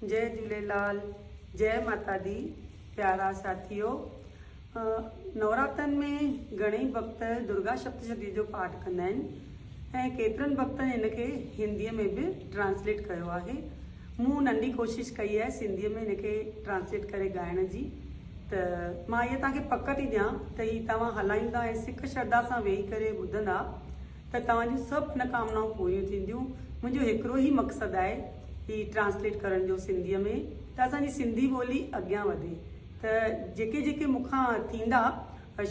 जय झूलेलाल। जय माता दी। प्यारा साथियों, नवरात्रनि में घणेई भक्त दुर्गा सप्तशती जो पाठ कंदा आहिनि ऐं केतिरनि भक्तनि हिनखे हिंदीअ में बि ट्रांसलेट कयो आहे। मूं नंढी कोशिशि कई आहे सिंधीअ में हिनखे ट्रांसलेट करे ॻाइण जी, त मां इहा तव्हांखे पक थी ॾियां त हीअ तव्हां हलाईंदा ऐं सिक श्रद्धा सां वेही करे ॿुधंदा त तव्हांजूं सभु मनोकामनाऊं पूरियूं थींदियूं। मुंहिंजो हिकिड़ो ई मक़सदु आहे ही ट्रांसलेट करण जो सिंधीअ में, त असांजी सिंधी ॿोली अॻियां वधे। त जेके जेके मूंखां थींदा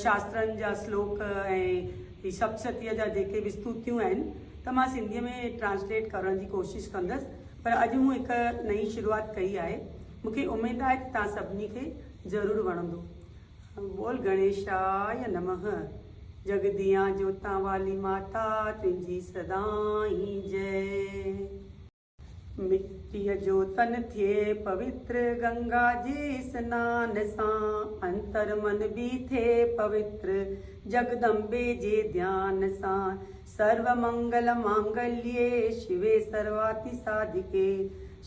शास्त्रनि जा श्लोक ऐं सप्तशतीअ जा जेके विस्तुतियूं आहिनि त मां सिंधीअ में ट्रांसलेट करण जी कोशिशि कंदसि। पर अॼु मूं हिकु नई शुरूआत कई आहे। मूंखे उमेदु आहे त तव्हां सभिनी खे ज़रूरु वणंदो। बोल गणेशाय नमः। जगदियां जोतां वाली माता तुंहिंजी सदाई जय। मिट्टीअ जो तन थिए पवित्र गंगा जे सनान सां, अंतर मन बि थिए पवित्र जगदम्बे जे ध्यान सां। सर्व मंगल मांगल्ये शिवे सर्वाति साधिके,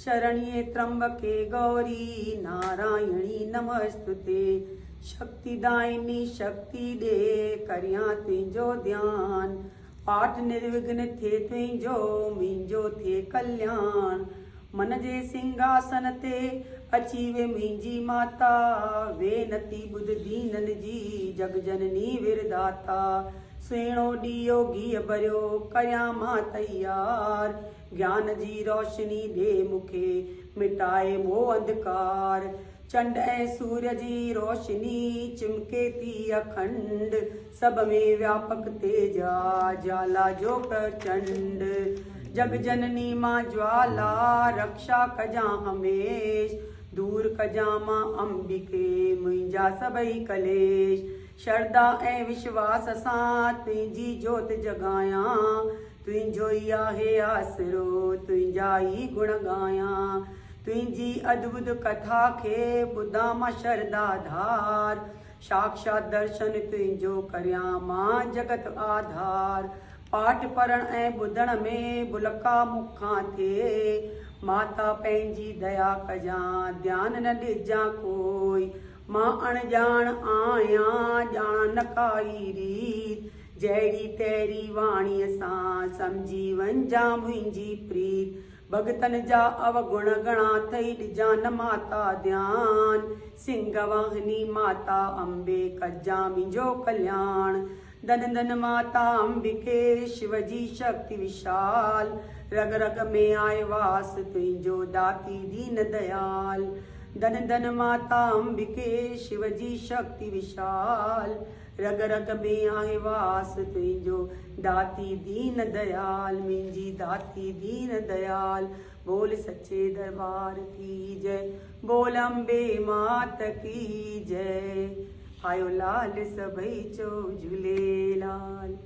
शरण्ये त्र्यंबके गौरी नारायणी नमस्तुते। शक्तिदायिनी शक्ति दे करियां तुंहिंजो ध्यान, पाठ निर्विघ्न थिए तुंहिंजो मुंहिंजो थिए कल्याण। मन जे सिंघासन ते अची वे मुंहिंजी माता, वेनती ॿुध दीननि जी जग जननी विरदाता। सुहिणो ॾीओ घीअ भरियो करियां मां तैयार, ज्ञान जी रोशनी ॾे मूंखे मिटाए मोह अंधकार। चंड ऐं सूर्य जी रोशनी चिमके थी अखंड, सभ में व्यापक तेजा ज्वाला जो प्रचंड। जग जननी मां ज्वाला रक्षा कजां हमेश, दूर कजां मां अंबिके मुंहिंजा सभई कलेश। श्रद्धा ऐं विश्वास सां तुंहिंजी जोत जगायां, तुंहिंजो ई आहे आसरो तुंहिंजा ई गुण गायां। तुंहिंजी अद्भुत कथा खे ॿुधां मां श्रद्धा धार, साक्षात दर्शन तुंहिंजो करियां मां जगत आधार। पाठ पढ़ण ऐं ॿुधण में भुलका मूंखां थिए, माता पंहिंजी दया कजां ध्यान न ॾिजां कोई। मां अणॼाण आहियां ॼाण न काई रीत, जहिड़ी तहिड़ी वाणीअ सां सम्झी वञजां मुंहिंजी प्रीत। भगतन जा अवगुण घणा अथई ॾिजां न माता ध्यान, सिंह वाहिनी माता अम्बे कजां मुंहिंजो कल्याण। धन धन माता अंबिके शिव जी शक्ति विशाल, रग रग में आहे वास तुंहिंजो दाती दीन दयाल। धन धन माता अंबिके शिव जी शक्ति विशाल, रग रग में आहे वास तुंहिंजो दाती दीन दयाल। मुंहिंजी दाती दीन दयाल। बोल सच्चे दरबार की जय, बोल अम्बे मात की जय। आयो लाल सभई चो झूलेलाल।